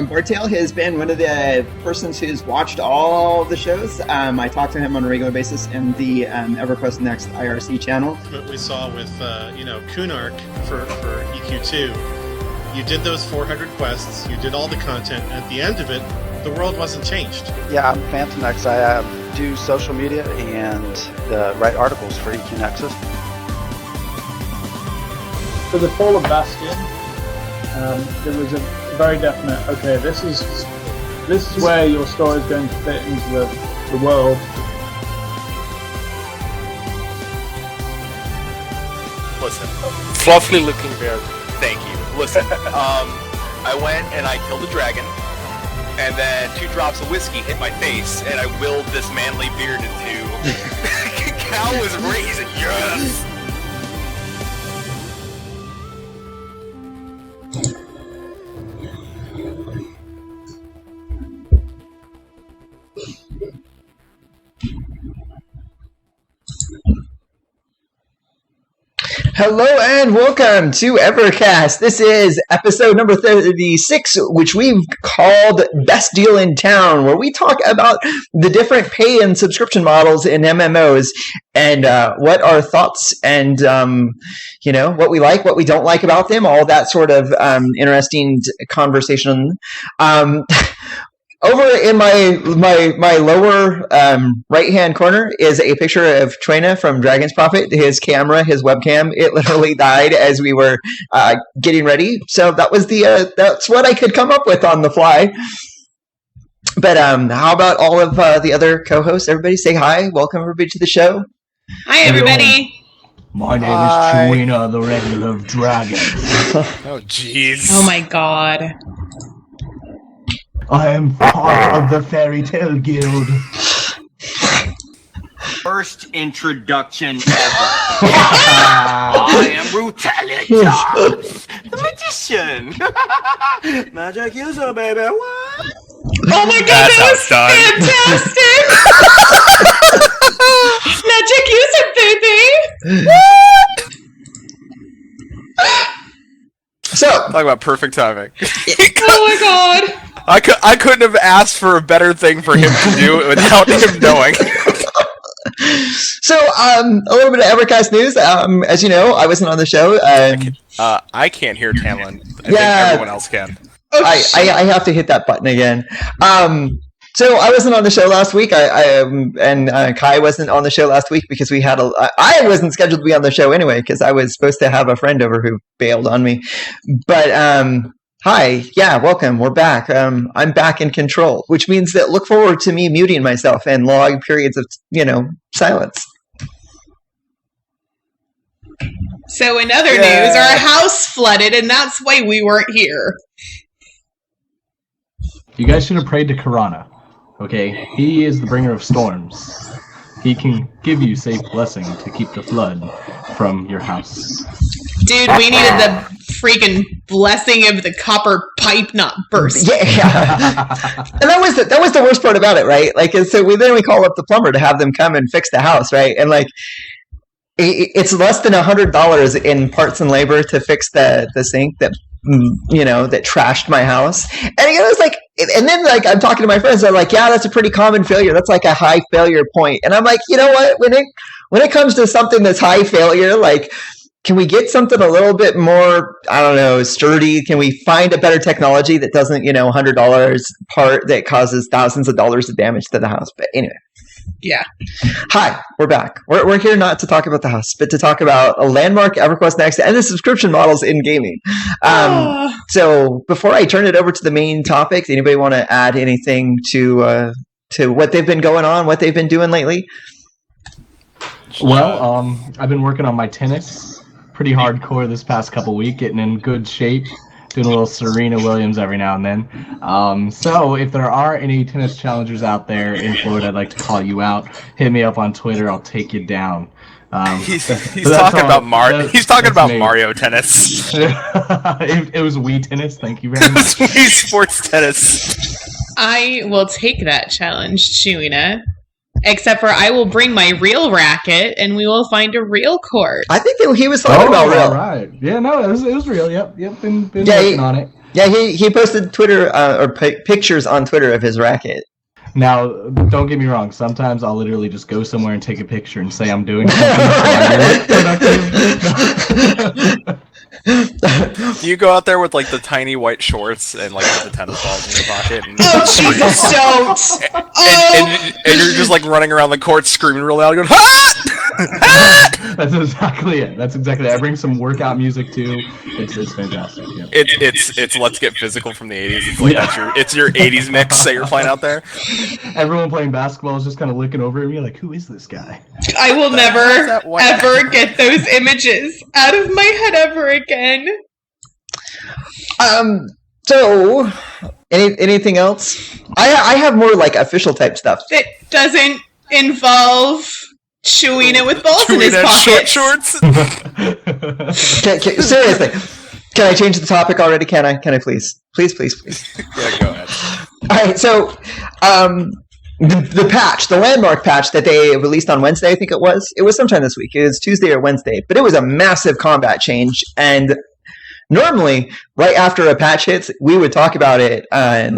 Bartail has been one of the persons who's watched all the shows. I talk to him on a regular basis in the EverQuest Next IRC channel. What we saw with, Kunark for EQ2, you did those 400 quests, you did all the content, and at the end of it, the world wasn't changed. Yeah, I'm Phantom X. I do social media and write articles for EQ Nexus. For the Fall of Bastion, there was a very definite, okay, this is where your story is going to fit into the world. Listen, fluffy looking bear, thank you. Listen, I went and I killed a dragon, and then 2 drops of whiskey hit my face, and I willed this manly beard into cow was raising, yes! Hello and welcome to EverCast. This is episode number 36, which we've called Best Deal in Town, where we talk about the different pay and subscription models in MMOs and what our thoughts and, what we like, what we don't like about them, all that sort of interesting conversation. Over in my lower right-hand corner is a picture of Trina from Dragon's Prophet. His camera, his webcam, it literally died as we were getting ready. So that was that's what I could come up with on the fly. But how about all of the other co-hosts? Everybody say hi. Welcome everybody to the show. Hi everybody. My name is Chewina, the regular dragon. Oh jeez. Oh my god. I am part of the Fairy Tale Guild. First introduction ever. I am Brutalicus, the magician. Magic user, baby. What? Oh my god, that was fantastic! Magic user, baby! What? So, talk about perfect timing. Oh my god. I couldn't have asked for a better thing for him to do without him knowing. So, a little bit of EverCast news. As you know, I wasn't on the show. I can't hear Tamlin. I think everyone else can. I have to hit that button again. So I wasn't on the show last week. And Kai wasn't on the show last week because we had I wasn't scheduled to be on the show anyway because I was supposed to have a friend over who bailed on me. But hi, yeah, welcome. We're back. I'm back in control, which means that look forward to me muting myself and long periods of silence. So in other news, our house flooded, and that's why we weren't here. You guys should have prayed to Karana. Okay, he is the bringer of storms. He can give you safe blessing to keep the flood from your house. Dude, we needed the freaking blessing of the copper pipe not burst. Yeah. And that was the worst part about it, right? Like, so we call up the plumber to have them come and fix the house, right? And like, it's less than $100 in parts and labor to fix the sink that that trashed my house. And it was like, and then like I'm talking to my friends, they're like, yeah, that's a pretty common failure. That's like a high failure point. And I'm like, you know what? When it comes to something that's high failure, like, can we get something a little bit more, I don't know, sturdy? Can we find a better technology that doesn't, $100 part that causes thousands of dollars of damage to the house? But anyway. Yeah. Hi, we're back. We're here not to talk about the house, but to talk about a landmark EverQuest Next and the subscription models in gaming. So before I turn it over to the main topics, anybody want to add anything to what they've been going on, what they've been doing lately? Well, I've been working on my tennis pretty hardcore this past couple weeks, getting in good shape. Doing a little Serena Williams every now and then. So if there are any tennis challengers out there in Florida, I'd like to call you out. Hit me up on Twitter. I'll take you down. He's talking about Mario. He's talking about Mario tennis. It was Wii tennis. Thank you very much. Wii sports tennis. I will take that challenge, Chewina. Except for I will bring my real racket and we will find a real court. I think that he was talking about real. All right. Yeah, no, it was real. Yep. Been Yeah, working on it. Yeah, he posted Twitter pictures on Twitter of his racket. Now, don't get me wrong. Sometimes I'll literally just go somewhere and take a picture and say I'm doing something productive. Do you go out there with like the tiny white shorts and like the tennis balls in your pocket? And, Oh, Jesus, don't! and you're just like running around the court screaming real loud, going, "Ha!" That's exactly it. I bring some workout music too. It's fantastic. Yeah. It's Let's Get Physical from the 80s. It's like it's your 80s mix that you're playing out there. Everyone playing basketball is just kind of looking over at me like, who is this guy? I will never, ever get those images out of my head ever again. So, anything else? I have more like official type stuff. That doesn't involve chewing it with balls in his pocket. Shorts. Seriously, can I change the topic already? Can I please? Please. Yeah, go ahead. All right, so the patch, the landmark patch that they released on Wednesday, I think it was sometime this week. It was Tuesday or Wednesday, but it was a massive combat change. And normally, right after a patch hits, we would talk about it on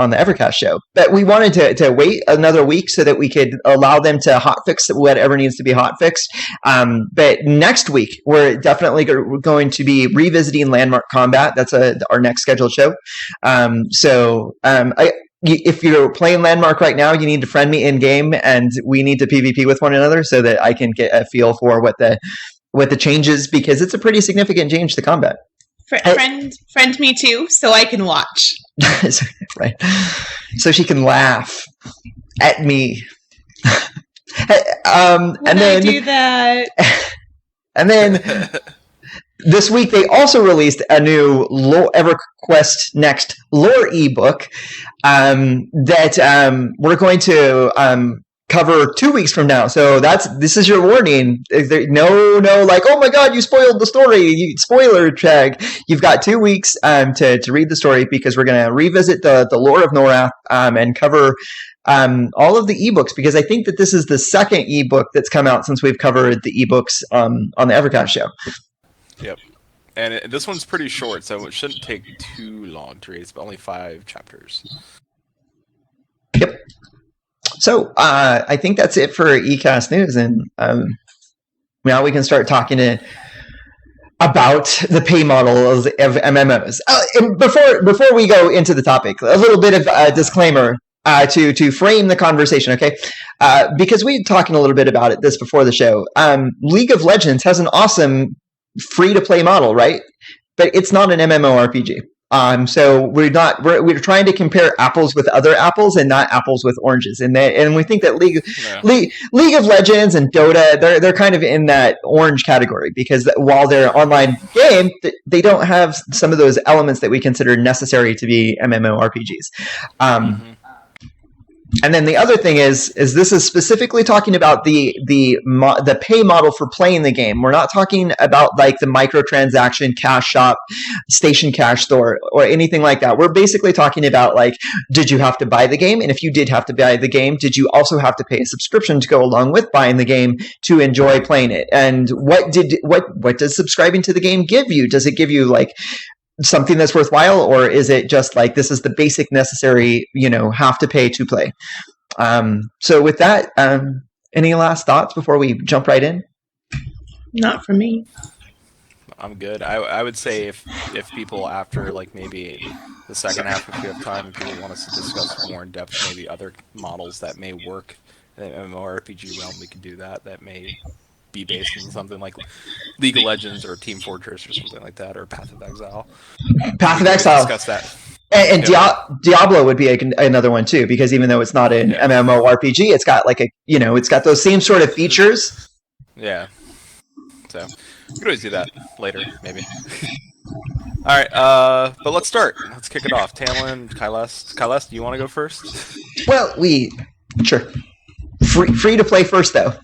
the EverCast show. But we wanted to wait another week so that we could allow them to hotfix whatever needs to be hotfixed. But next week, we're definitely going to be revisiting Landmark Combat. That's our next scheduled show. If you're playing Landmark right now, you need to friend me in game, and we need to PvP with one another so that I can get a feel for what the changes, because it's a pretty significant change to combat. Friend me too, so I can watch. Right. So she can laugh at me. And then do that. And then this week they also released a new EverQuest Next lore ebook that we're going to cover 2 weeks from now. So this is your warning. No, like, oh my god, you spoiled the story. Spoiler tag. You've got 2 weeks to read the story, because we're going to revisit the lore of Norath and cover all of the ebooks, because I think that this is the second ebook that's come out since we've covered the ebooks on the EverCast show. Yep. And this one's pretty short, so it shouldn't take too long to read. It's only 5 chapters. Yep. So I think that's it for eCast News, and now we can start talking about the pay model of MMOs. And before we go into the topic, a little bit of a disclaimer to frame the conversation, okay? Because we were talking a little bit about this before the show. League of Legends has an awesome free-to-play model, right? But it's not an MMORPG. So we're trying to compare apples with other apples and not apples with oranges. And we think that League of Legends and Dota, they're kind of in that orange category, because while they're online game, they don't have some of those elements that we consider necessary to be MMORPGs. And then the other thing is this is specifically talking about the pay model for playing the game. We're not talking about like the microtransaction cash shop, station cash store, or anything like that. We're basically talking about, like, did you have to buy the game? And if you did have to buy the game, did you also have to pay a subscription to go along with buying the game to enjoy playing it? And what does subscribing to the game give you? Does it give you like something that's worthwhile, or is it just like, this is the basic necessary, have to pay to play? So with that, any last thoughts before we jump right in? Not for me. I'm good. I would say if people, after like maybe the second half, if you have time, if people want us to discuss more in depth maybe other models that may work in the MMORPG realm, we can do that. That may be based on something like League of Legends or Team Fortress or something like that, or Path of Exile. Path of Exile. Discuss that. And Diablo would be another one too, because even though it's not an MMORPG, it's got it's got those same sort of features. Yeah. So we could always do that later, maybe. All right, but let's start. Let's kick it off. Tamlin, Kailas, do you want to go first? Well, sure. Free to play first, though.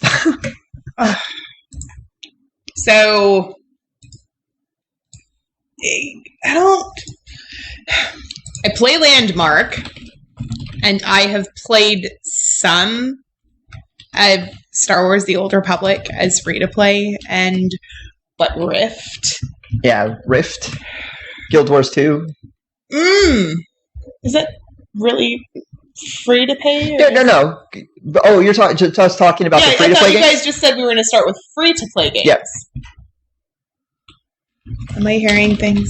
So I play Landmark, and I have played some Star Wars: The Old Republic as free to play, and Rift. Yeah, Rift, Guild Wars 2. Is it really free to pay? No. Oh, you're just talking about the free to play games? You guys just said we were going to start with free to play games. Yep. Am I hearing things?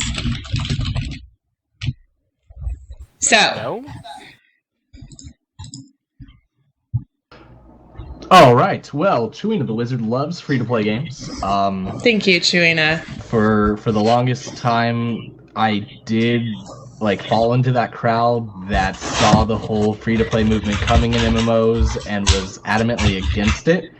So. No? All right. Well, Chewina the Wizard loves free-to-play games. Thank you, Chewina. For the longest time, I did fall into that crowd that saw the whole free-to-play movement coming in MMOs and was adamantly against it.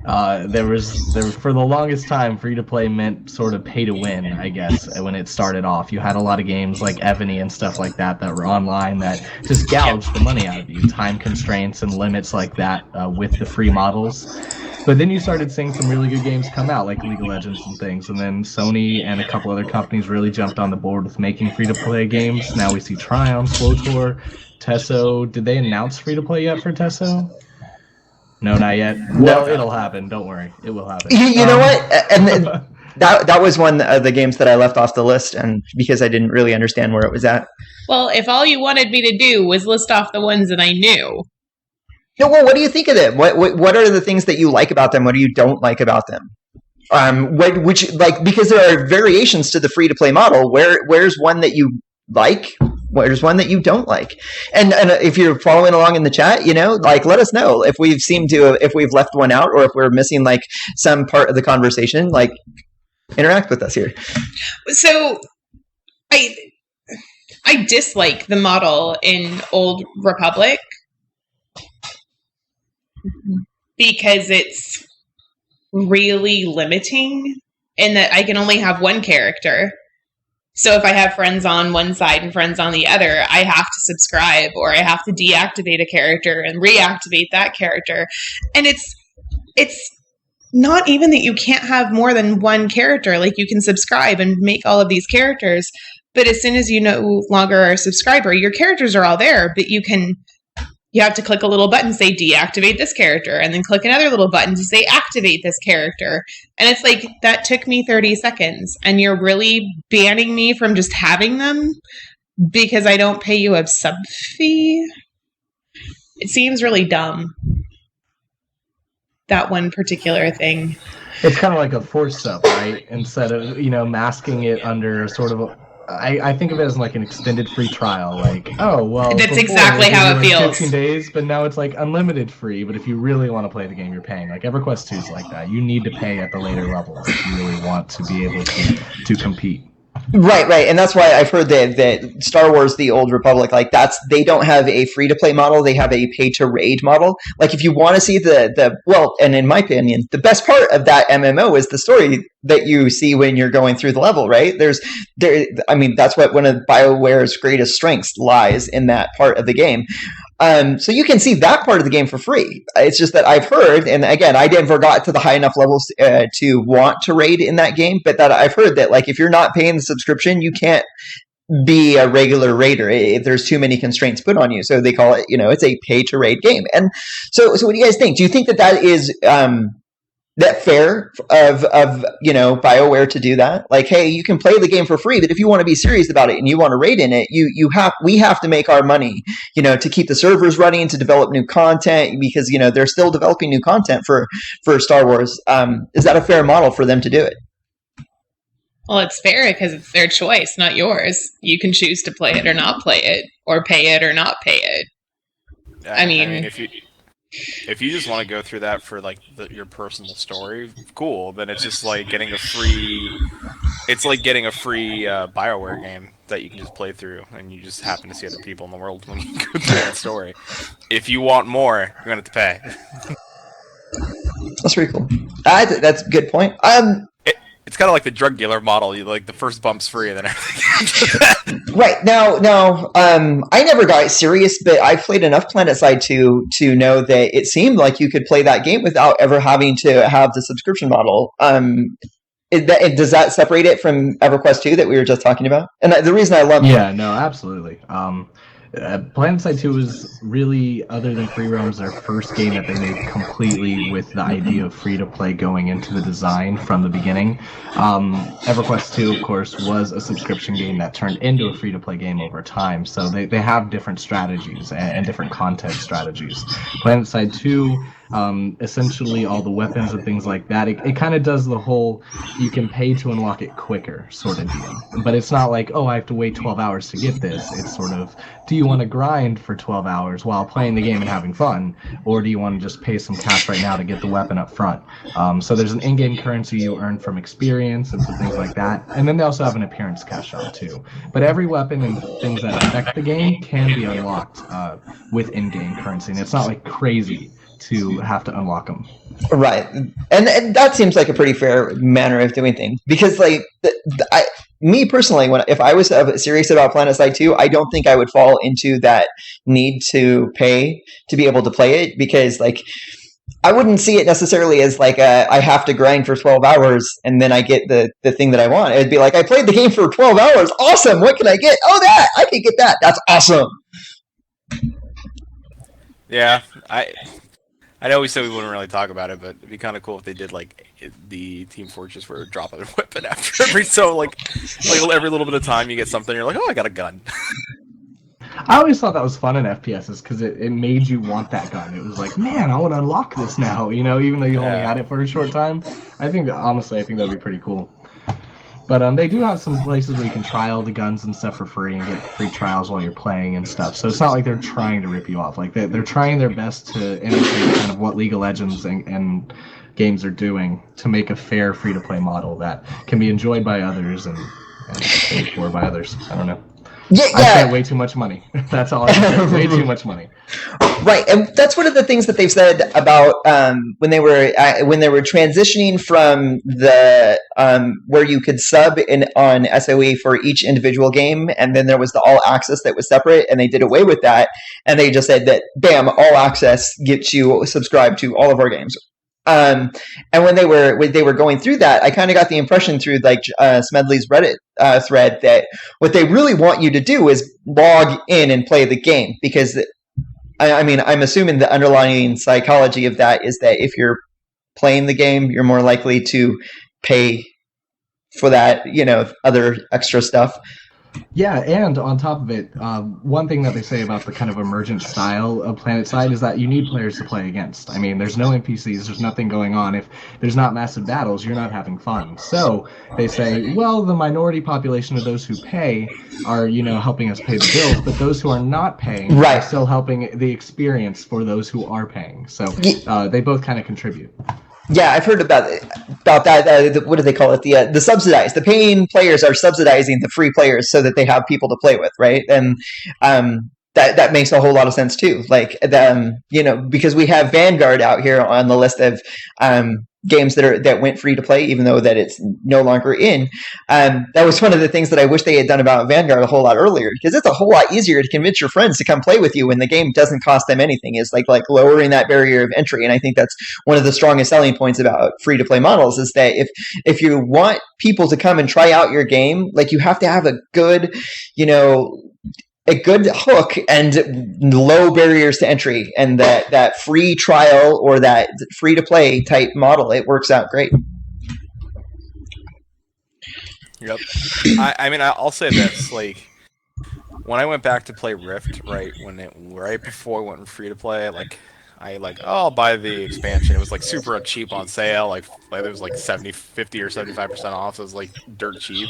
There was for the longest time, free-to-play meant sort of pay-to-win, I guess, when it started off. You had a lot of games like Evany and stuff like that were online that just gouged the money out of you, time constraints and limits like that with the free models. But then you started seeing some really good games come out, like League of Legends and things, and then Sony and a couple other companies really jumped on the board with making free-to-play games. Now we see Triumph, SWTOR, Tesso. Did they announce free-to-play yet for Tesso? No, not yet. Well, it'll happen. Don't worry. It will happen. You know what? And that was one of the games that I left off the list, and because I didn't really understand where it was at. Well, if all you wanted me to do was list off the ones that I knew. No, well, what do you think of them? What are the things that you like about them? What do you don't like about them? Because there are variations to the free-to-play model. Where's one that you like? Where's one that you don't like? And if you're following along in the chat, let us know if if we've left one out or if we're missing some part of the conversation. Interact with us here. So, I dislike the model in Old Republic because it's really limiting in that I can only have one character. So if I have friends on one side and friends on the other, I have to subscribe or I have to deactivate a character and reactivate that character. And it's not even that you can't have more than one character. You can subscribe and make all of these characters, but as soon as you no longer are a subscriber, your characters are all there, but you have to click a little button to say deactivate this character and then click another little button to say activate this character. And it's that took me 30 seconds and you're really banning me from just having them because I don't pay you a sub fee. It seems really dumb. That one particular thing. It's kind of like a force sub, right? Instead of, masking it under sort of I think of it as an extended free trial. That's exactly how it feels. 15 days, but now it's unlimited free. But if you really want to play the game, you're paying. EverQuest 2 is like that. You need to pay at the later levels if you really want to be able to compete. Right, and that's why I've heard that Star Wars: The Old Republic, they don't have a free to play model; they have a pay to raid model. If you want to see and in my opinion, the best part of that MMO is the story that you see when you're going through the level. Right? That's what one of BioWare's greatest strengths lies in that part of the game. So you can see that part of the game for free. It's just that I've heard, and again, I never got to the high enough levels to want to raid in that game, but that I've heard that if you're not paying the subscription, you can't be a regular raider if there's too many constraints put on you. So they call it, it's a pay to raid game. And so what do you guys think? Do you think that is that fair of BioWare to do that? Hey, you can play the game for free, but if you want to be serious about it and you want to raid in it, we have to make our money, to keep the servers running, to develop new content, because they're still developing new content for Star Wars. Is that a fair model for them to do it? Well, it's fair because it's their choice, not yours. You can choose to play it or not play it, or pay it or not pay it. I mean if you just want to go through that for your personal story, cool. Then it's just getting a free. It's like getting a free BioWare game that you can just play through, and you just happen to see other people in the world when you go through that story. If you want more, you're gonna have to pay. That's pretty cool. That's a good point. It's kind of like the drug dealer model. You the first bump's free, and then everything. Right now, I never got serious, but I've played enough PlanetSide to know that it seemed like you could play that game without ever having to have the subscription model. Does that separate it from EverQuest 2 that we were just talking about? And the reason I love no, absolutely. PlanetSide 2 was really, other than Free Roams, their first game that they made completely with the idea of free-to-play going into the design from the beginning. EverQuest 2, of course, was a subscription game that turned into a free-to-play game over time, so they have different strategies and different content strategies. PlanetSide 2, essentially all the weapons and things like that, it kind of does the whole you can pay to unlock it quicker sort of deal. But it's not like, oh, I have to wait 12 hours to get this. It's sort of, do you want to grind for 12 hours while playing the game and having fun? Or do you want to just pay some cash right now to get the weapon up front? So there's an in-game currency you earn from experience and some things like that. And then they also have an appearance cash out too. But every weapon and things that affect the game can be unlocked with in-game currency. And it's not like crazy to have to unlock them. Right. And that seems like a pretty fair manner of doing things. Because, like, me personally, if I was serious about PlanetSide 2, I don't think I would fall into that need to pay to be able to play it. Because, like, I wouldn't see it necessarily as, like, I have to grind for 12 hours and then I get the thing that I want. It'd be like, I played the game for 12 hours. Awesome. What can I get? Oh, that. I can get that. That's awesome. Yeah, I know we said we wouldn't really talk about it, but it'd be kind of cool if they did like the Team Fortress where drop a weapon after every every little bit of time you get something, you're like, oh, I got a gun. I always thought that was fun in FPSs because it made you want that gun. It was like, man, I want to unlock this now, even though you only had it for a short time. Honestly, I think that'd be pretty cool. But they do have some places where you can trial the guns and stuff for free and get free trials while you're playing and stuff. So it's not like they're trying to rip you off. Like they're trying their best to imitate kind of what League of Legends and games are doing to make a fair free-to-play model that can be enjoyed by others and paid for by others. I don't know. Yeah. I spent way too much money. That's all I can say. Way too much money. Right, and that's one of the things that they've said about when they were transitioning from the where you could sub on SOE for each individual game, and then there was the all access that was separate, and they did away with that, and they just said that bam, all access gets you subscribed to all of our games. And when they were going through that, I kind of got the impression through like Smedley's Reddit thread that what they really want you to do is log in and play the game, because I mean, I'm assuming the underlying psychology of that is that if you're playing the game, you're more likely to pay for that, other extra stuff. Yeah, and on top of it, one thing that they say about the kind of emergent style of PlanetSide is that you need players to play against. I mean, there's no NPCs, there's nothing going on. If there's not massive battles, you're not having fun. So they say, well, the minority population of those who pay are, helping us pay the bills, but those who are not paying are still helping the experience for those who are paying. So they both kind of contribute. Yeah, I've heard about that. What do they call it? The subsidized. The paying players are subsidizing the free players so that they have people to play with, right? And that makes a whole lot of sense too. Like because we have Vanguard out here on the list of games that went free to play, even though that it's no longer in. That was one of the things that I wish they had done about Vanguard a whole lot earlier, because it's a whole lot easier to convince your friends to come play with you when the game doesn't cost them anything. Is like lowering that barrier of entry, and I think that's one of the strongest selling points about free to play models is that if you want people to come and try out your game, like you have to have a good, a good hook and low barriers to entry, and that free trial or that free to play type model, it works out great. Yep. I mean, I'll say this, like, when I went back to play Rift, right before it went free to play, I'll buy the expansion. It was like super cheap on sale, like it was like 50 or 75% off. So it was like dirt cheap.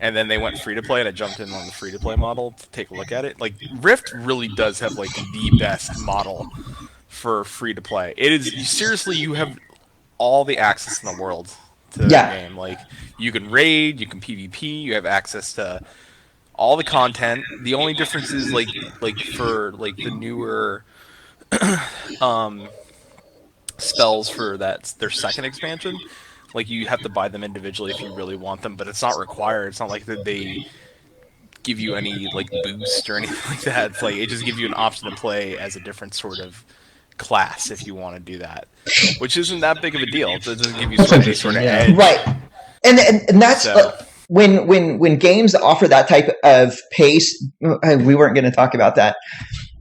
And then they went free to play, and I jumped in on the free to play model to take a look at it. Like Rift really does have like the best model for free to play. It is seriously, you have all the access in the world to the game. Like you can raid, you can PvP, you have access to all the content. The only difference is like for like the newer spells for their second expansion, like you have to buy them individually if you really want them, but it's not required. It's not like that they give you any like boost or anything like that. It's like it just gives you an option to play as a different sort of class if you want to do that, which isn't that big of a deal. It doesn't give you any sort of edge. Right. And that's when games offer that type of pace, we weren't going to talk about that.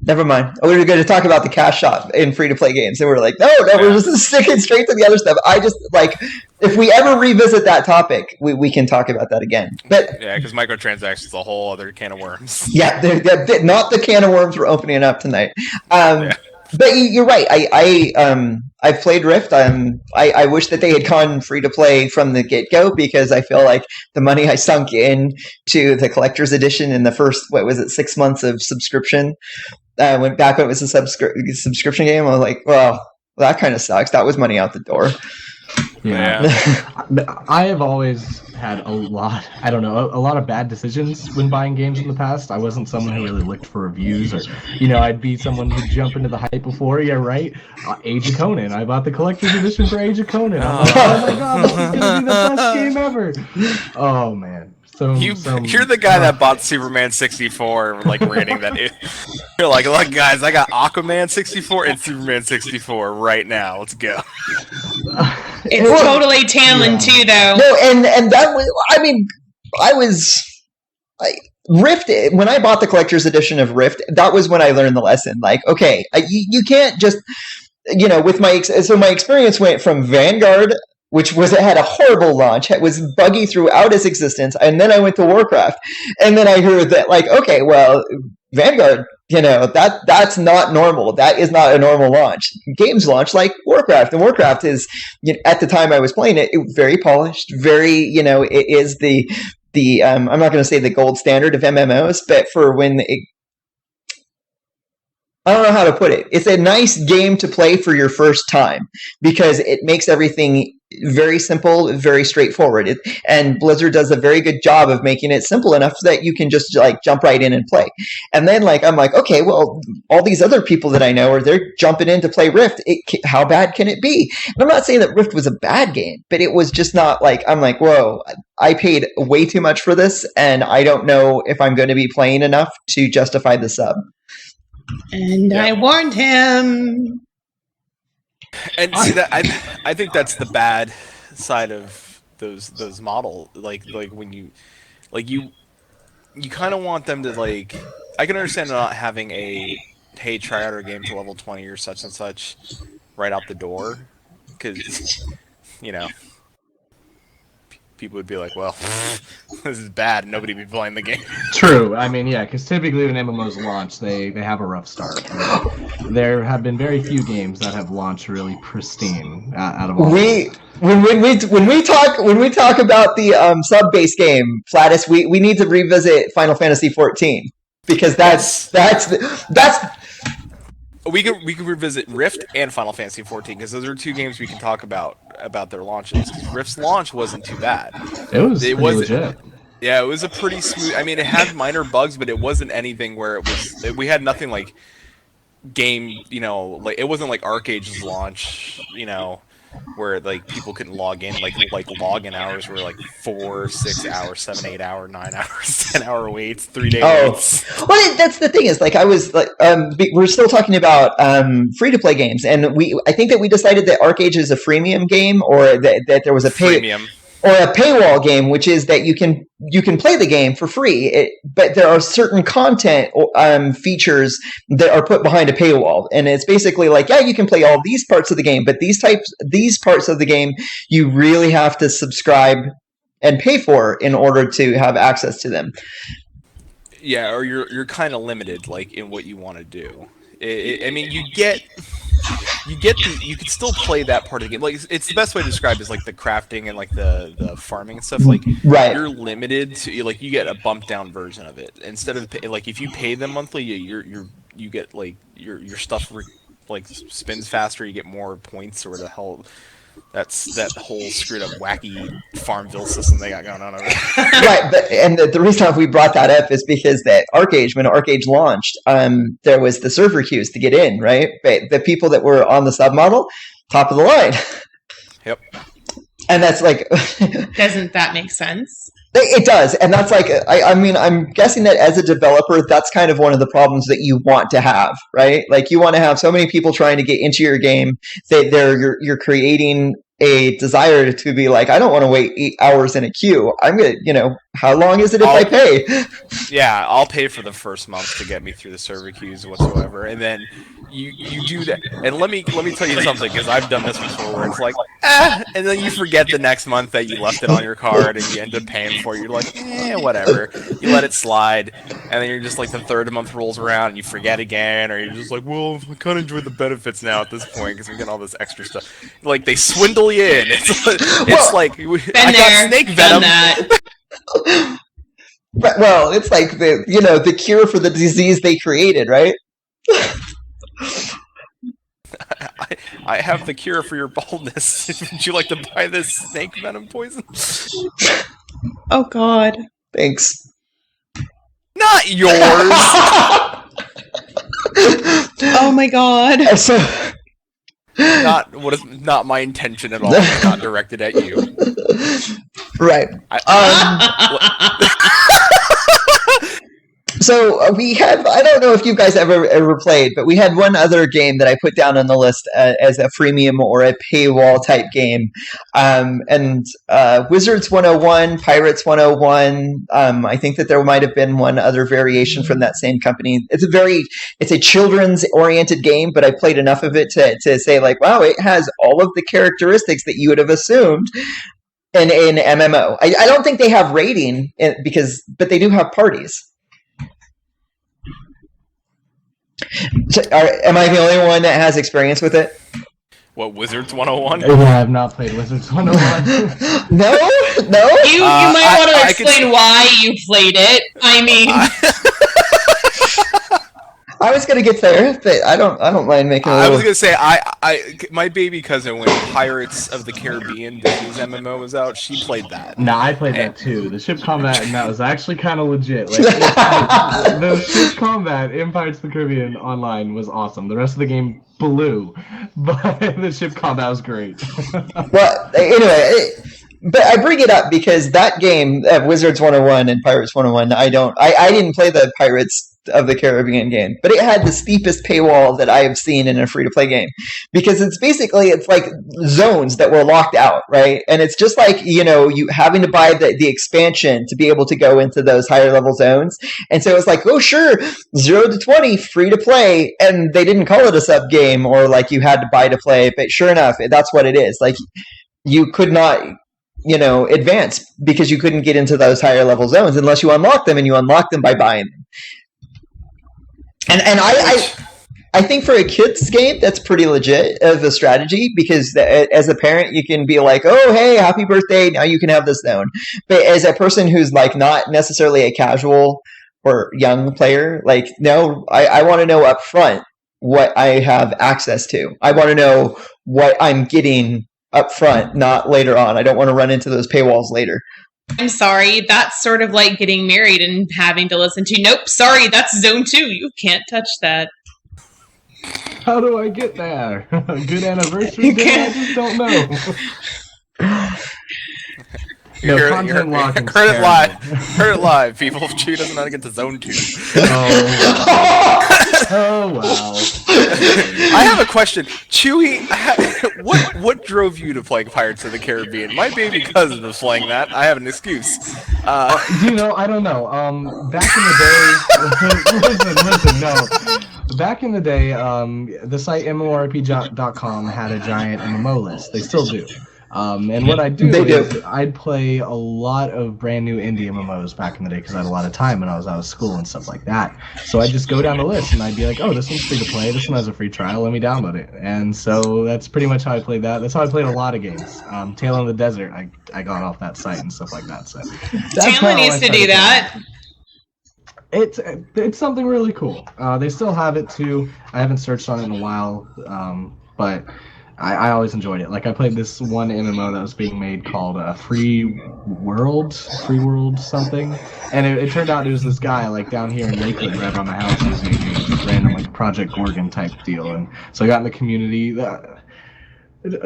Never mind. We were going to talk about the cash shop in free-to-play games, and we were like, no, we're just sticking straight to the other stuff. I just, like, if we ever revisit that topic, we can talk about that again. But Yeah, because microtransactions is a whole other can of worms. yeah, they're not the can of worms we're opening up tonight. Yeah. But you're right. I've played Rift. I wish that they had gone free to play from the get go, because I feel like the money I sunk in to the collector's edition in the first 6 months of subscription, when it was a subscription game, I was like, well, that kind of sucks. That was money out the door. Yeah. I have always had a lot of bad decisions when buying games in the past. I wasn't someone who really looked for reviews, or, I'd be someone who'd jump into the hype before. Yeah, right. Age of Conan. I bought the collector's edition for Age of Conan. I'm like, oh my god, this is gonna be the best game ever. Oh man. You're the guy that bought Superman 64, like rating that. You're like, look, guys, I got Aquaman 64 and Superman 64 right now. Let's go. It's totally Tamlin too, though. No, and that was, Rift, when I bought the collector's edition of Rift, that was when I learned the lesson. Like, okay, you can't just, with my experience went from Vanguard, which had a horrible launch, it was buggy throughout its existence, and then I went to Warcraft, and then I heard that, like, okay, well, Vanguard, that's not normal. That is not a normal launch. Games launch like Warcraft, and Warcraft is, at the time I was playing it, very polished, very, it is the I'm not going to say the gold standard of MMOs, but for when I don't know how to put it. It's a nice game to play for your first time, because it makes everything very simple, very straightforward. And Blizzard does a very good job of making it simple enough so that you can just jump right in and play. And then I'm like, okay, well, all these other people that I know they're jumping in to play Rift. How bad can it be? And I'm not saying that Rift was a bad game, but it was just not I'm like, whoa, I paid way too much for this, and I don't know if I'm going to be playing enough to justify the sub. And I warned him. And see that I think that's the bad side of those model. Like when you kind of want them to I can understand not having a hey, try out our game to level 20 or such and such right out the door, because people would be like, well, this is bad. Nobody would be playing the game. True. I mean, yeah, because typically when MMOs launch, they have a rough start. There have been very few games that have launched really pristine out of all. When we talk about the sub-base game, Flatus, we need to revisit Final Fantasy 14, because that's we could revisit Rift and Final Fantasy 14, because those are two games we can talk about their launches. Rift's launch wasn't too bad. It was legit. Yeah, it was a pretty smooth. I mean, it had minor bugs, but it wasn't anything where we had nothing like game. It wasn't like ArcAge's launch. Where people couldn't log in, like login hours were 4, 6 hours, 7, 8 hour, 9 hours, 10-hour waits, 3-day waits. Well, that's the thing is we're still talking about free to play games, and I think that we decided that ArcAge is a freemium game, or that there was a freemium. Or a paywall game, which is that you can play the game for free, but there are certain content features that are put behind a paywall, and it's basically you can play all these parts of the game, but these parts of the game you really have to subscribe and pay for in order to have access to them. Yeah, or you're kind of limited in what you want to do. I mean, you can still play that part of the game. It's the best way to describe it is the crafting and the farming and stuff. Right. You're limited to you get a bumped down version of it instead of if you pay them monthly, you get your stuff spins faster. You get more points or the hell. That's that whole screwed up wacky Farmville system they got going on over there. Right, and the reason we brought that up is because that ArcAge, when ArcAge launched, there was the server queues to get in, right? But the people that were on the submodel, top of the line. Yep. And that's Doesn't that make sense? It does, and that's I mean, I'm guessing that as a developer, that's kind of one of the problems that you want to have, right? You want to have so many people trying to get into your game that you're creating a desire to be like, I don't want to wait 8 hours in a queue. I'm gonna, how long is it if I pay? Yeah, I'll pay for the first month to get me through the server queues whatsoever, and then you do that. And let me tell you something, because I've done this before, where it's like, and then you forget the next month that you left it on your card, and you end up paying for it. You're like, whatever. You let it slide, and then you're just like, the third month rolls around, and you forget again, or you're just like, well, I kind of enjoy the benefits now at this point because I'm getting all this extra stuff. Like, they swindle you in. It's like, I got snake venom. But, well, it's like the cure for the disease they created, right? I have the cure for your baldness. Would you like to buy this snake venom poison? Oh God. Thanks. Not yours. Oh my God. So, not my intention at all. It's not directed at you. Right. So we have, I don't know if you guys ever played, but we had one other game that I put down on the list as a freemium or a paywall type game. And Wizards 101, Pirates 101, I think that there might have been one other variation from that same company. It's a children's oriented game, but I played enough of it to say like, wow, it has all of the characteristics that you would have assumed in MMO. I don't think they have raiding but they do have parties. Am I the only one that has experience with it? What, Wizards 101? Yeah, I have not played Wizards 101. No? You might want to explain why you played it. I mean... I was gonna get there, but I don't mind making. I was gonna say my baby cousin, when Pirates of the Caribbean Disney's MMO was out, she played that. Nah, I played that too. The ship combat and that was actually kind of legit. Like, the ship combat in Pirates of the Caribbean Online was awesome. The rest of the game blew, but the ship combat was great. Well, anyway. But I bring it up because that game, Wizards 101 and Pirates 101, I didn't play the Pirates of the Caribbean game, but it had the steepest paywall that I have seen in a free-to-play game, because it's like zones that were locked out, right? And it's just like, you having to buy the expansion to be able to go into those higher level zones. And so it's like, oh sure, 0 to 20 free to play, and they didn't call it a sub game or like you had to buy to play, but sure enough, that's what it is. Like, you could not advance because you couldn't get into those higher level zones unless you unlock them, and you unlock them by buying them. And I think for a kid's game, that's pretty legit as a strategy, because as a parent, you can be like, oh, hey, happy birthday, now you can have this zone. But as a person who's like not necessarily a casual or young player, like, no, I want to know up front what I have access to. I want to know what I'm getting up front, not later on. I don't want to run into those paywalls later. I'm sorry, that's sort of like getting married and having to listen to, nope, sorry, that's zone 2. You can't touch that. How do I get there? Good anniversary day? I just don't know. Heard it live, people. Chew doesn't know how to get to zone 2. Oh wow. I have a question. Chewy, what drove you to play Pirates of the Caribbean? My baby cousin was playing that. I have an excuse. I don't know. Back in the day, listen, no. Back in the day, the site MMORPG.com had a giant MMO list. They still do. And what I'd do is I'd play a lot of brand new indie MMOs back in the day because I had a lot of time when I was out of school and stuff like that. So I'd just go down the list and I'd be like, oh, this one's free to play, this one has a free trial, let me download it. And so that's pretty much how I played that. That's how I played a lot of games. Tale in the Desert, I got off that site and stuff like that. So Taylor needs to do that. It's something really cool. They still have it too. I haven't searched on it in a while, but I always enjoyed it. Like, I played this one MMO that was being made called Free World something, and it turned out it was this guy like down here in Lakeland, right around my house, who was making this random like Project Gorgon type deal, and so I got in the community.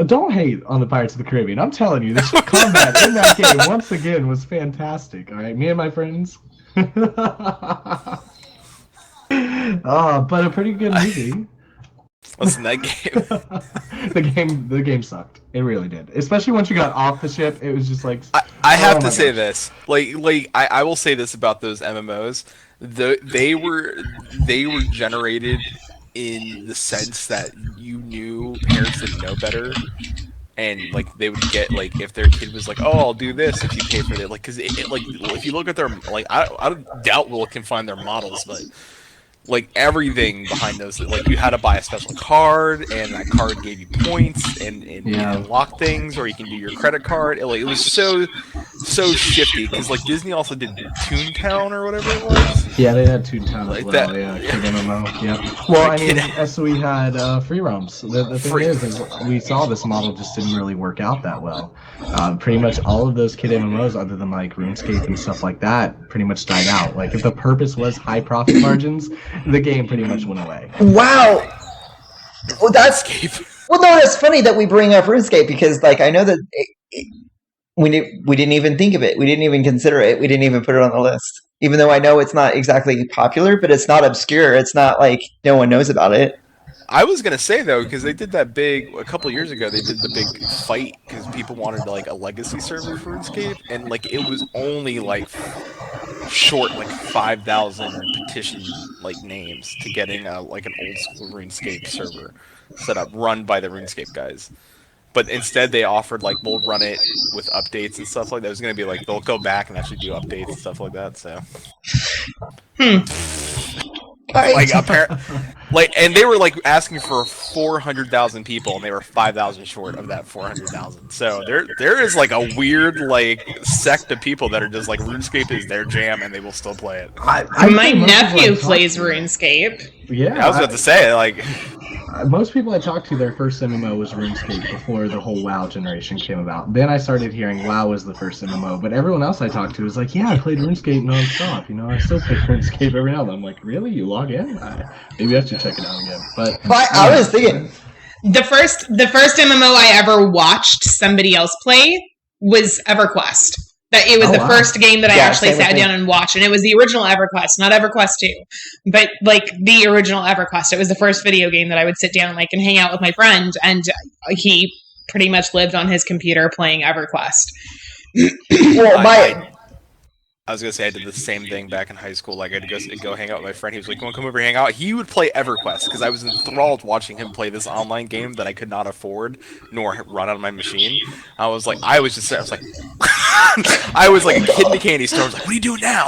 Don't hate on the Pirates of the Caribbean. I'm telling you, the combat in that game once again was fantastic. All right, me and my friends. But a pretty good movie. Listen, that game. The game sucked. It really did. Especially once you got off the ship, it was just like. I have to my say gosh. this. I will say this about those MMOs. They were generated in the sense that you knew parents didn't know better, and like they would get like if their kid was like, oh, I'll do this if you pay for it, like because like if you look at their like I doubt Will can find their models, but like everything behind those, like you had to buy a special card, and that card gave you points, and you Yeah. unlock things, or you can do your credit card. It was so shifty because like Disney also did Toontown or whatever it was. Yeah, they had Toontown Like as well. that- Yeah, kid MMO. Yeah. Well, I mean, Kid- as we had free roams. The thing Free- is we saw this model just didn't really work out that well. Pretty much all of those kid MMOs, other than like RuneScape and stuff like that, pretty much died out. Like if the purpose was high profit margins, the game pretty much went away. Wow. Well, that's well. No, it's funny that we bring up RuneScape because, like, I know that we didn't even think of it. We didn't even consider it. We didn't even put it on the list. Even though I know it's not exactly popular, but it's not obscure. It's not like no one knows about it. I was gonna say though, because they did that big a couple years ago. They did the big fight because people wanted like a legacy server for RuneScape, and like it was only like short like 5,000 petition like names to getting like an old school RuneScape server set up, run by the RuneScape guys. But instead, they offered like we'll run it with updates and stuff like that. It was gonna be like they'll go back and actually do updates and stuff like that. So. Like like, and they were like asking for 400,000 people, and they were 5,000 short of that 400,000. So there is like a weird like sect of people that are just like RuneScape is their jam, and they will still play it. My think most nephew people I talk plays to- RuneScape. Yeah, I was about to say like. Most people I talked to, their first MMO was RuneScape before the whole WoW generation came about. Then I started hearing WoW was the first MMO, but everyone else I talked to was like, yeah, I played RuneScape nonstop. You know, I still play RuneScape every now and then. I'm like, really? You log in? Maybe I should check it out again. But I was thinking. The first MMO I ever watched somebody else play was EverQuest. That it was Oh, the wow. first game that I Yeah, actually same with sat me. down and watched, and it was the original EverQuest, not EverQuest 2, but like the original EverQuest. It was the first video game that I would sit down like and hang out with my friend, and he pretty much lived on his computer playing EverQuest. Well, I was gonna say I did the same thing back in high school. Like I'd go hang out with my friend. He was like, "You want to come over and hang out?" He would play EverQuest because I was enthralled watching him play this online game that I could not afford nor run on my machine. I was like, I was like a kid in the candy store. I was like, "What are you doing now?"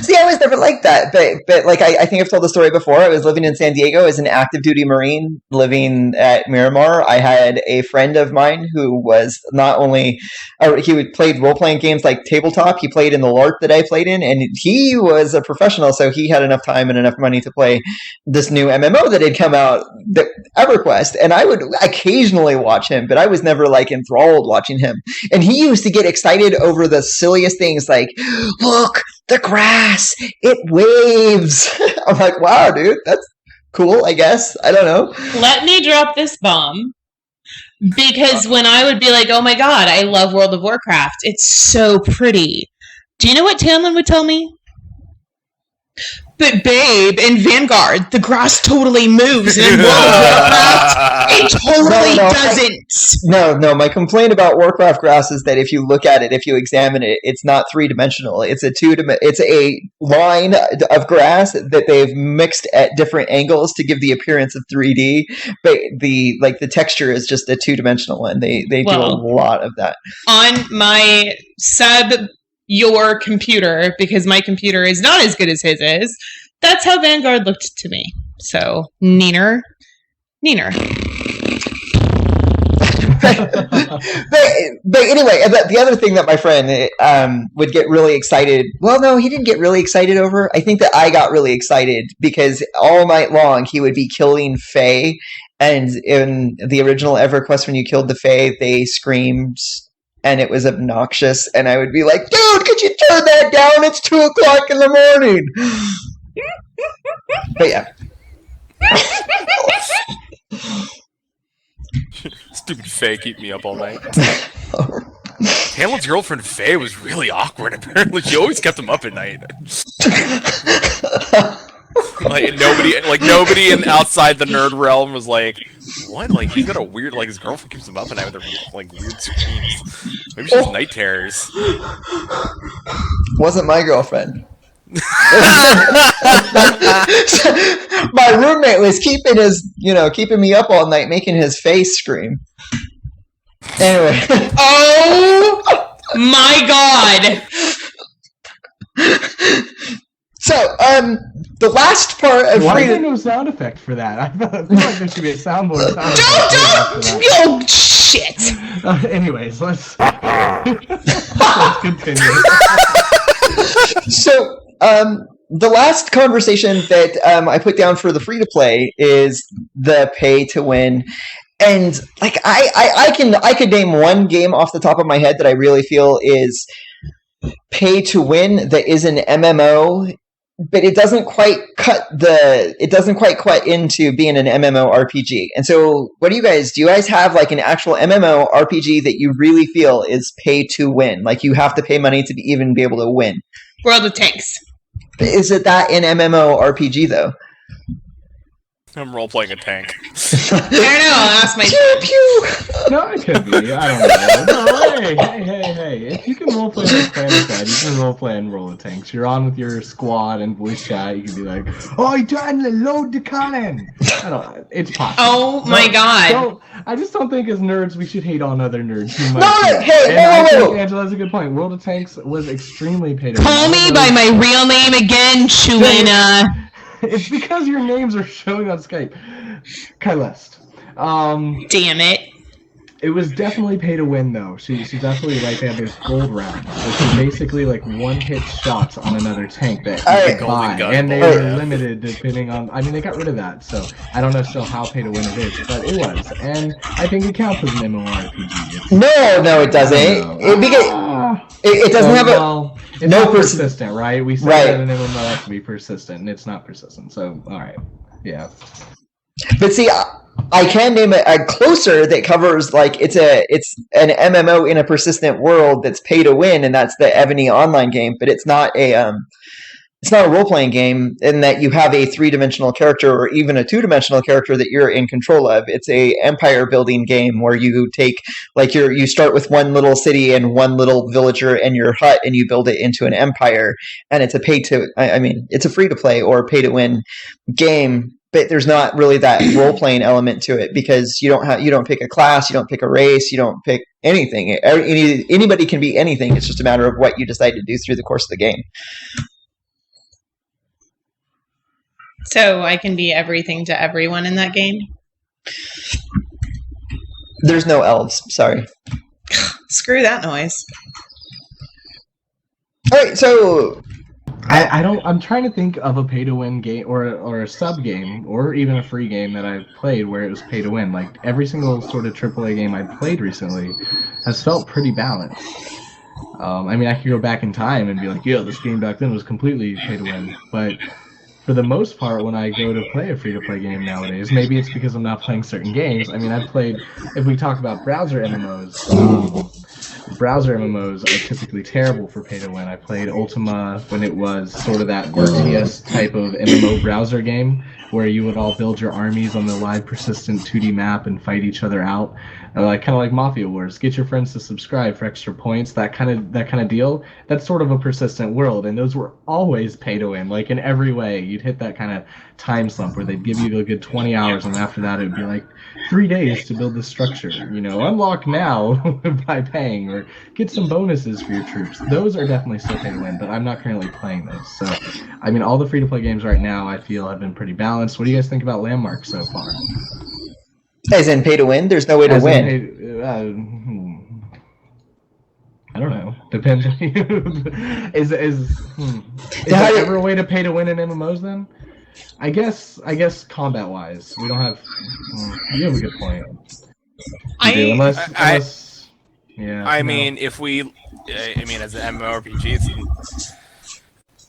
See, I was never like that, but like I think I've told the story before. I was living in San Diego as an active duty Marine, living at Miramar. I had a friend of mine who was not only played role playing games like tabletop. He played in the LARP that I played in, and he was a professional, so he had enough time and enough money to play this new MMO that had come out, EverQuest. And I would occasionally watch him, but I was never like enthralled watching him. And he used to get excited over the silliest things like, look, the grass, it waves. I'm like, wow, dude, that's cool, I guess. I don't know. Let me drop this bomb. Because when I would be like, oh my god, I love World of Warcraft, it's so pretty. Do you know what Tamlin would tell me? But babe, in Vanguard, the grass totally moves, and in World of Warcraft, it totally No, doesn't. No. My complaint about Warcraft grass is that if you look at it, if you examine it, it's not 3-dimensional. It's it's a line of grass that they've mixed at different angles to give the appearance of 3D. But the texture is just a 2-dimensional one. They do a lot of that. On my your computer, because my computer is not as good as his is, that's how Vanguard looked to me. So, neener. but anyway, the other thing that my friend would get really excited. Well, no, he didn't get really excited over. I think that I got really excited because all night long he would be killing Fae, and in the original EverQuest, when you killed the Fae, they screamed. And it was obnoxious, and I would be like, dude, could you turn that down? It's 2:00 in the morning. But yeah. Stupid Faye keep me up all night. Hamlin's girlfriend Faye was really awkward. Apparently, she always kept him up at night. Like nobody in outside the nerd realm was like, what? Like he's got a weird, like his girlfriend keeps him up at night with her like weird screams. Maybe she's night terrors. Wasn't my girlfriend. My roommate was keeping me up all night, making his face scream. Anyway. Oh my god! So, the last part of Why is there no sound effect for that? I feel like there should be a soundboard. Don't! Oh shit! Anyways, let's continue. So, the last conversation that I put down for the free to play is the pay to win. And like I could name one game off the top of my head that I really feel is pay to win that is an MMO, but it doesn't quite cut into being an MMO RPG. And so what do you guys have like an actual MMO RPG that you really feel is pay to win? Like you have to pay money to even be able to win. World of Tanks. Is it that in MMO RPG though? I'm role playing a tank. I don't know. I'll ask my Pew pew. No, it could be. I don't know. No, hey. If you can roleplay like Planet, you can roleplay and roll the tanks. You're on with your squad and voice chat. You can be like, "Oh, you trying to load the cannon?" I don't. It's possible. Oh my god! I just don't think as nerds we should hate on other nerds too much. No, hey, and I whoa. think Angela has a good point. World of Tanks was extremely paid to Call me by my real name again, Chulina. It's because your names are showing on Skype. Kylest. Damn it. It was definitely pay to win though. She definitely like they had those gold rounds, which are basically like one hit shots on another tank that you can buy, and they were limited depending on. I mean, they got rid of that, so I don't know still how pay to win it is, but it was, and I think it counts as an MMORPG. No, it doesn't. It doesn't have it's not persistent, right? We said that an MMO has to be persistent, and it's not persistent. So, all right, yeah. But see, I can name a closer that covers like it's an MMO in a persistent world that's pay to win, and that's the Ebony online game. But it's not a role playing game in that you have a 3-dimensional character or even a 2-dimensional character that you're in control of. It's a empire building game where you take like you start with one little city and one little villager and your hut, and you build it into an empire. And it's a it's a free to play or pay to win game. But there's not really that role playing element to it because you don't pick a class, you don't pick a race, you don't pick anything. Anybody can be anything. It's just a matter of what you decide to do through the course of the game. So I can be everything to everyone in that game? There's no elves. Sorry. Screw that noise. All right, so I'm trying to think of a pay-to-win game or a sub-game or even a free game that I've played where it was pay-to-win. Like, every single sort of AAA game I've played recently has felt pretty balanced. I mean, I could go back in time and be like, yeah, this game back then was completely pay-to-win. But for the most part, when I go to play a free-to-play game nowadays, maybe it's because I'm not playing certain games. I mean, I've played, if we talk about browser MMOs, browser MMOs are typically terrible for pay to win. I played Ultima when it was sort of that RTS type of MMO browser game where you would all build your armies on the live persistent 2D map and fight each other out. Kind of like Mafia Wars. Get your friends to subscribe for extra points, that kind of deal. That's sort of a persistent world, and those were always pay to win. Like in every way, you'd hit that kind of time slump where they'd give you a good 20 hours, and after that it'd be like 3 days to build this structure. Unlock now by paying, or get some bonuses for your troops. Those are definitely still pay to win, but I'm not currently playing those. So, I mean, all the free to play games right now I feel have been pretty balanced. What do you guys think about Landmark so far? As in pay to win? There's no way to win. I don't know. Depends. Is there ever a way to pay to win in MMOs then? I guess combat wise, we don't have. You have a good point. Unless yeah. I mean, if we, as an MMORPG,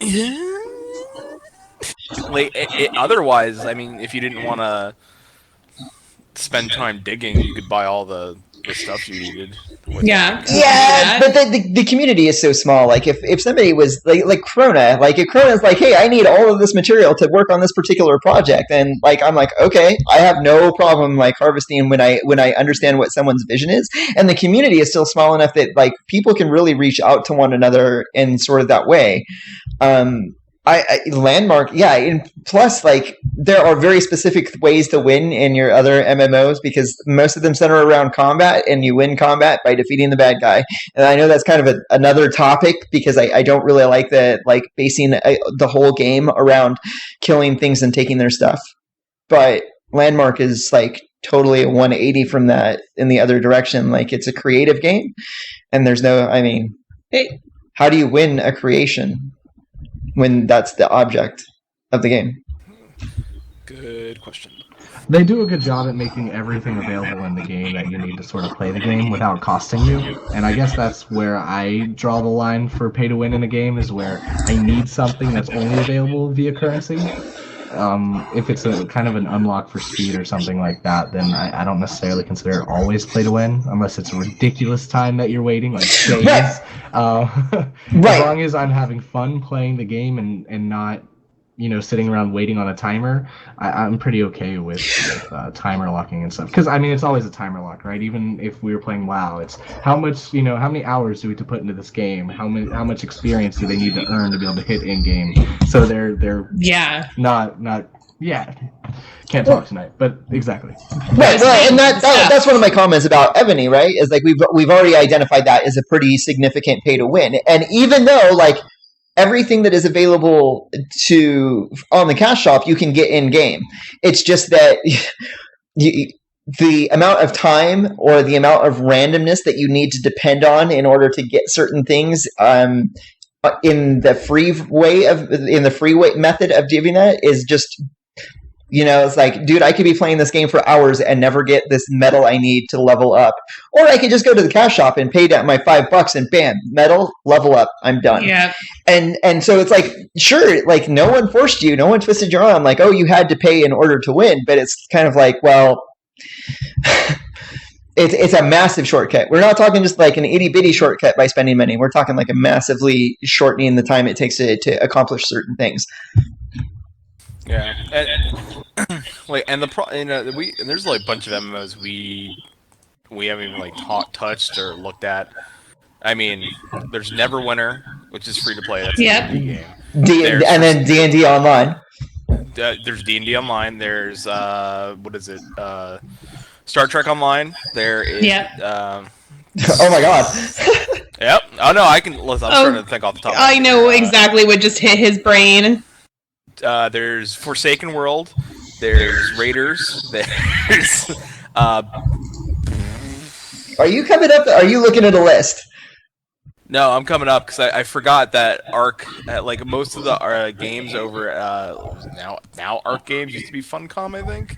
it's otherwise, I mean, if you didn't want to spend time digging, you could buy all the the stuff you needed. Yeah. Yeah, but the community is so small. Like if somebody was like Krona, like if Krona's like, hey, I need all of this material to work on this particular project, and like I'm like, okay, I have no problem like harvesting when I understand what someone's vision is, and the community is still small enough that like people can really reach out to one another in sort of that way. Landmark, yeah, and plus like there are very specific ways to win in your other MMOs because most of them center around combat, and you win combat by defeating the bad guy. And I know that's kind of another topic because I don't really like basing the whole game around killing things and taking their stuff. But Landmark is like totally a 180 from that in the other direction. Like it's a creative game, and there's no, I mean, how do you win a creation when that's the object of the game? Good question. They do a good job at making everything available in the game that you need to sort of play the game without costing you. And I guess that's where I draw the line for pay to win in a game, is where I need something that's only available via currency. If it's a kind of an unlock for speed or something like that, then I don't necessarily consider it always play to win, unless it's a ridiculous time that you're waiting, like days. Right. As long as I'm having fun playing the game and not, sitting around waiting on a timer, I'm pretty okay with timer locking and stuff. Because I mean, it's always a timer lock, right? Even if we were playing WoW, it's how much, how many hours do we have to put into this game? How much experience do they need to earn to be able to hit in game? So they're not can't talk tonight, but exactly. Right, well, and that's one of my comments about Ebony, right? Is like we've already identified that as a pretty significant pay to win, and even though like everything that is available on the cash shop you can get in game, it's just that the amount of time or the amount of randomness that you need to depend on in order to get certain things in the free method of doing that is just. It's like, dude, I could be playing this game for hours and never get this medal I need to level up. Or I could just go to the cash shop and pay down my $5 and bam, medal, level up, I'm done. Yeah. And so it's like, sure, like no one forced you, no one twisted your arm, like, oh, you had to pay in order to win. But it's kind of like, well, it's a massive shortcut. We're not talking just like an itty bitty shortcut by spending money. We're talking like a massively shortening the time it takes to accomplish certain things. Yeah, and there's like a bunch of MMOs we haven't even like touched or looked at. I mean, there's Neverwinter, which is free to play. That's a D&D game. And then D&D Online. There's D&D Online. There's what is it? Star Trek Online. There is. Yep. Oh my god. Yep. Oh no, I'm starting to think off the top. I know exactly what just hit his brain. There's Forsaken World, there's Raiders, there's Are you coming up? Are you looking at a list? No, I'm coming up because I forgot that Arc, like most of the games over now Arc games used to be Funcom, I think.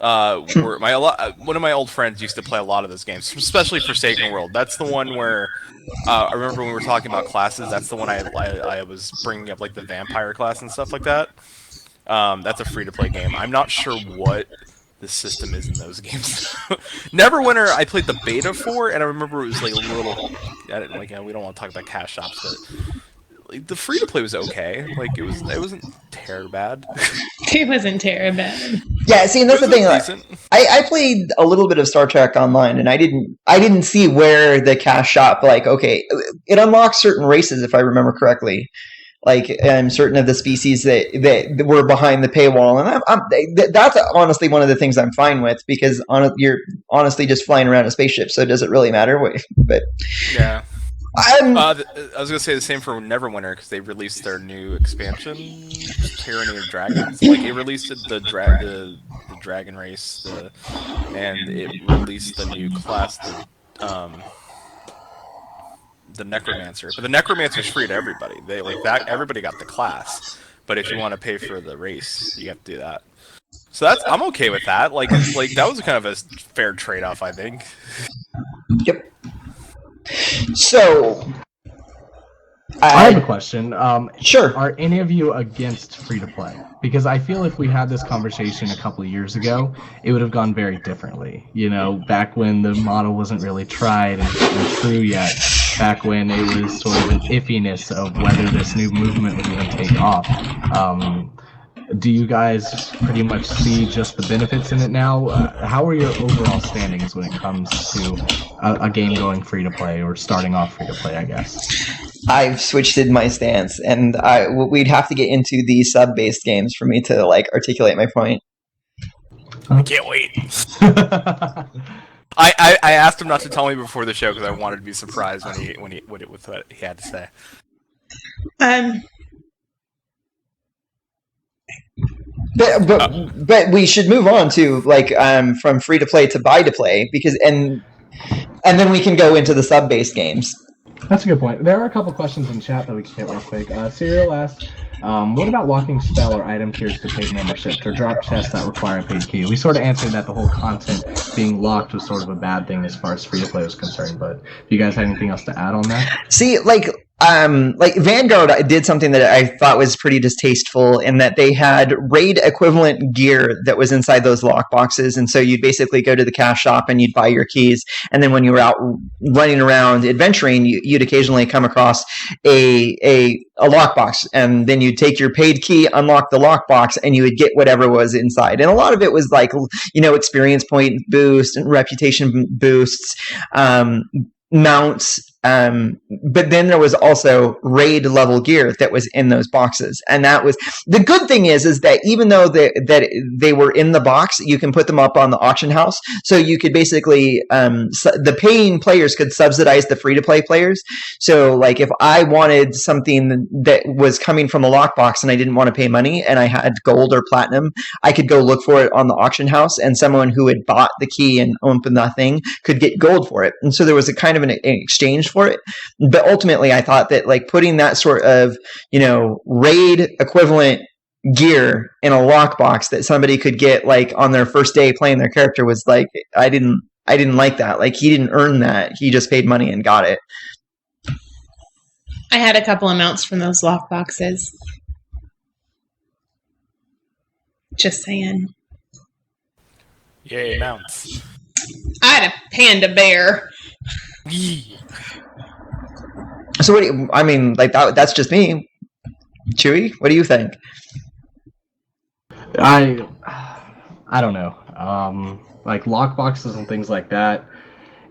One of my old friends used to play a lot of those games, especially Forsaken World. That's the one where I remember when we were talking about classes. That's the one I was bringing up, like the vampire class and stuff like that. That's a free to play game. I'm not sure what the system is in those games. Neverwinter, I played the beta for, and I remember it was like a little. We don't want to talk about cash shops, but the free to play was okay. Like it wasn't terrible bad. It wasn't terrible bad. Yeah, see, and that's the thing. I played a little bit of Star Trek Online, and I didn't see where the cash shop. Like, okay, it unlocks certain races if I remember correctly. Like, certain of the species that were behind the paywall, and that's honestly one of the things I'm fine with because you're honestly just flying around a spaceship, so does it really matter? But yeah. I was gonna say the same for Neverwinter because they released their new expansion, Tyranny of Dragons. Like it released the dragon race, and it released the new class, the Necromancer. But the Necromancer is free to everybody. They like that. Everybody got the class, but if you want to pay for the race, you have to do that. So I'm okay with that. Like that was kind of a fair trade-off, I think. Yep. So, I have a question. Sure. Are any of you against free-to-play? Because I feel if we had this conversation a couple of years ago, it would have gone very differently. You know, back when the model wasn't really tried and true yet, back when it was sort of an iffiness of whether this new movement would even take off. Do you guys pretty much see just the benefits in it now? How are your overall standings when it comes to a game going free-to-play or starting off free-to-play, I guess? I've switched in my stance, and we'd have to get into the sub-based games for me to like articulate my point. I can't wait. I asked him not to tell me before the show because I wanted to be surprised when what he had to say. But we should move on to like from free to play to buy to play because and then we can go into the sub-based games. That's a good point. There are a couple questions in chat that we can hit real quick. Serial asked, what about locking spell or item tiers to paid memberships or drop chests that require a paid key? We sort of answered that the whole content being locked was sort of a bad thing as far as free-to-play was concerned, but if you guys had anything else to add on that? See, like Vanguard did something that I thought was pretty distasteful in that they had raid equivalent gear that was inside those lock boxes. And so you'd basically go to the cash shop and you'd buy your keys. And then when you were out running around adventuring, you'd occasionally come across a lockbox, and then you'd take your paid key, unlock the lockbox, and you would get whatever was inside. And a lot of it was like, experience point boost and reputation boosts, mounts. But then there was also raid level gear that was in those boxes, and that was the good thing is that even though that they were in the box, you can put them up on the auction house, so you could basically the paying players could subsidize the free to play players. So like if I wanted something that was coming from a lockbox and I didn't want to pay money and I had gold or platinum, I could go look for it on the auction house, and someone who had bought the key and opened that thing could get gold for it. And so there was a kind of an exchange for it. But ultimately I thought that like putting that sort of, raid equivalent gear in a lockbox that somebody could get like on their first day playing their character was like, I didn't like that. Like he didn't earn that. He just paid money and got it. I had a couple of mounts from those lockboxes. Just saying. Yay, mounts. I had a panda bear. So what do you, I mean, like that's just me. Chewy, what do you think? I don't know. Like lockboxes and things like that,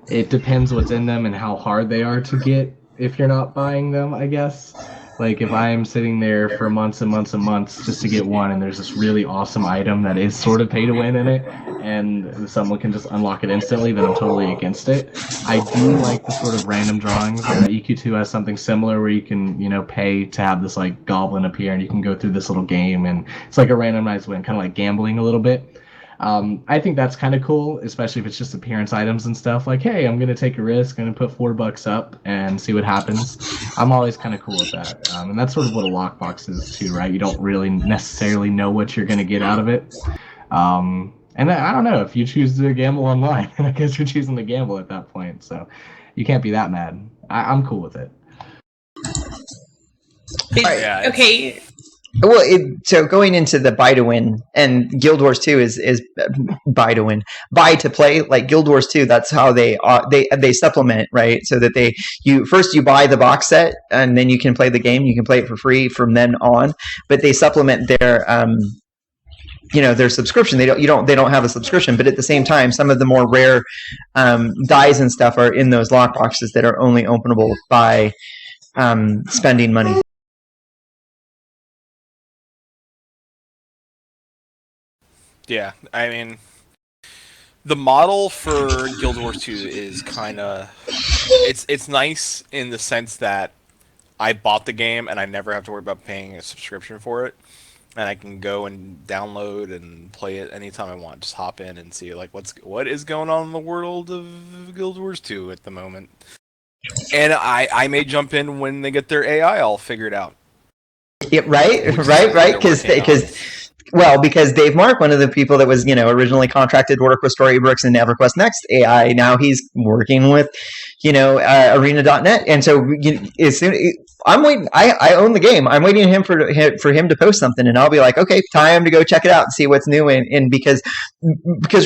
it depends what's in them and how hard they are to get if you're not buying them, I guess. Like if I'm sitting there for months and months and months just to get one, and there's this really awesome item that is sort of pay to win in it, and someone can just unlock it instantly, then I'm totally against it. I do like the sort of random drawings. EQ2 has something similar where you can, pay to have this like goblin appear, and you can go through this little game, and it's like a randomized win, kind of like gambling a little bit. I think that's kind of cool, especially if it's just appearance items and stuff. Like, hey, I'm going to take a risk. I'm going to put $4 up and see what happens. I'm always kind of cool with that. And that's sort of what a lockbox is too, right? You don't really necessarily know what you're going to get out of it. And I don't know, if you choose to gamble online, I guess you're choosing to gamble at that point. So you can't be that mad. I'm cool with it. Yeah, Okay. Well, so going into the buy to win, and Guild Wars 2 is buy to win, buy to play. Like Guild Wars 2, that's how they supplement, right? So that you buy the box set, and then you can play the game. You can play it for free from then on. But they supplement their their subscription. They don't have a subscription, but at the same time, some of the more rare dies and stuff are in those lock boxes that are only openable by spending money. Yeah, I mean, the model for Guild Wars 2 is kind of it's nice in the sense that I bought the game and I never have to worry about paying a subscription for it, and I can go and download and play it anytime I want. Just hop in and see like what is going on in the world of Guild Wars 2 at the moment. And I may jump in when they get their AI all figured out. Yeah, right, because Dave Mark, one of the people that was originally contracted to work with Storybrooks and EverQuest Next AI, now he's working with Arena.net, and so I'm waiting. I own the game. I'm waiting for him to post something, and I'll be like, okay, time to go check it out and see what's new. And because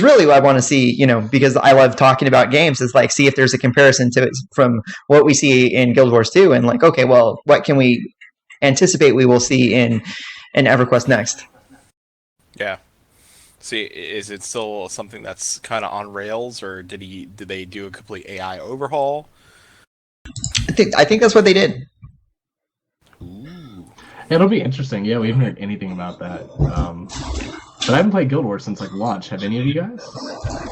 really, what I want to see, because I love talking about games, is like see if there's a comparison to it from what we see in Guild Wars 2, and like, okay, well, what can we anticipate we will see in EverQuest next? Yeah. See, is it still something that's kind of on rails, or did they do a complete AI overhaul? I think that's what they did. Ooh. It'll be interesting. Yeah, we haven't heard anything about that. But I haven't played Guild Wars since like launch. Have any of you guys?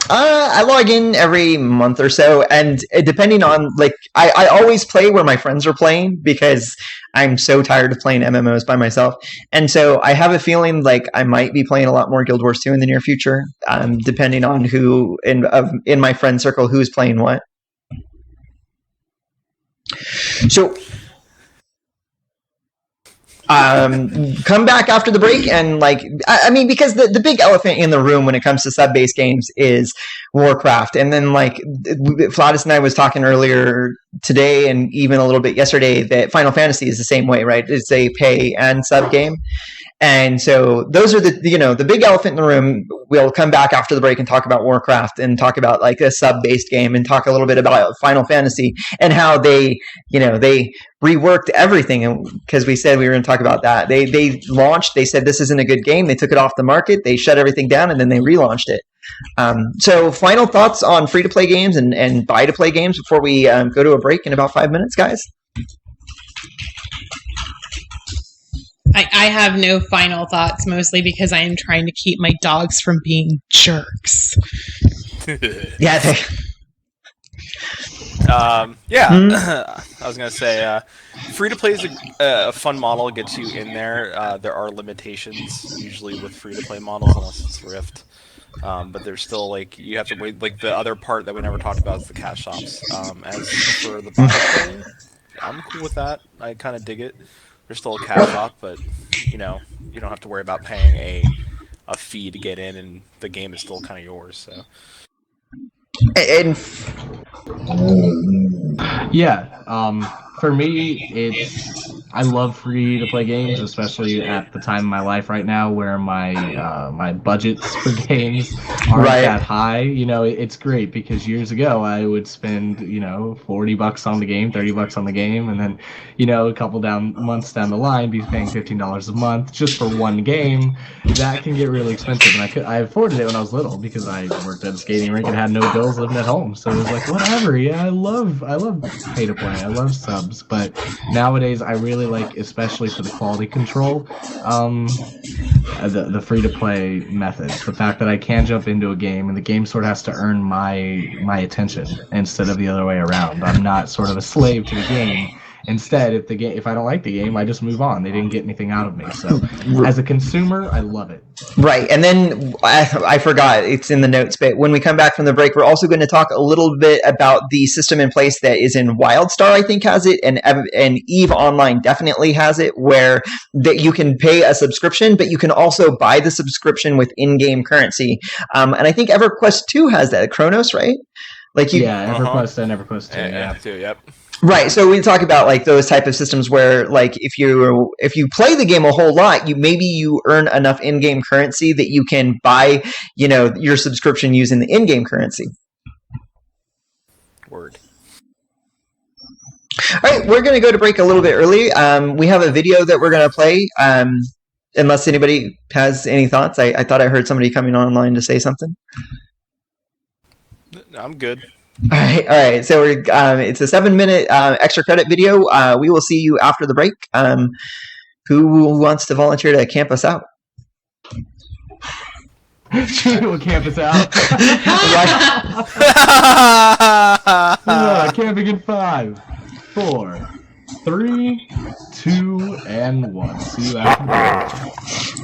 I log in every month or so, and depending on I always play where my friends are playing because I'm so tired of playing MMOs by myself. And so I have a feeling like I might be playing a lot more Guild Wars 2 in the near future, depending on who in my friend circle who's playing what. So come back after the break and because the big elephant in the room when it comes to sub-based games is Warcraft. And then Flatus and I was talking earlier today and even a little bit yesterday that Final Fantasy is the same way, right? It's a pay and sub game. And so those are the big elephant in the room. We'll come back after the break and talk about Warcraft and talk about like a sub-based game and talk a little bit about Final Fantasy and how they reworked everything. Because we said we were going to talk about that. They launched, they said this isn't a good game. They took it off the market. They shut everything down and then they relaunched it. So final thoughts on free-to-play games and buy-to-play games before we go to a break in about 5 minutes, guys? I have no final thoughts, mostly because I am trying to keep my dogs from being jerks. Yeah. I was gonna say, free to play is a fun model. It gets you in there. There are limitations usually with free to play models, unless it's Rift. But there's still you have to wait. Like the other part that we never talked about is the cash shops. As for the buy play, I'm cool with that. I kind of dig it. There's still a cash shop, but you don't have to worry about paying a fee to get in, and the game is still kind of yours. So. And for me, I love free to play games, especially at the time in my life right now where my budgets for games aren't that high. It's great because years ago I would spend $40 on the game, $30 on the game, and then a couple months down the line be paying $15 a month just for one game. That can get really expensive, and I afforded it when I was little because I worked at a skating rink and had no bills living at home. So it was like whatever. Yeah, I love pay to play. I love subs, but nowadays I really like, especially for the quality control, the free to play methods. The fact that I can jump into a game and the game sort of has to earn my attention instead of the other way around. I'm not sort of a slave to the game. Instead, if I don't like the game, I just move on. They didn't get anything out of me. So, as a consumer, I love it. Right, and then I forgot, it's in the notes, but when we come back from the break, we're also going to talk a little bit about the system in place that is in WildStar, I think has it, and EVE Online definitely has it, where that you can pay a subscription, but you can also buy the subscription with in-game currency. And I think EverQuest 2 has that, Chronos, right? EverQuest and EverQuest 2. Yeah, too, yep. Right, so we talk about those type of systems where if you play the game a whole lot, you earn enough in-game currency that you can buy your subscription using the in-game currency. Word. All right, we're going to go to break a little bit early. We have a video that we're going to play. Unless anybody has any thoughts, I thought I heard somebody coming online to say something. I'm good. All right. So it's a 7-minute extra credit video. We will see you after the break. Who wants to volunteer to camp us out? Will camp us out. Camping in 5, 4, 3, 2, and 1. See you after the break.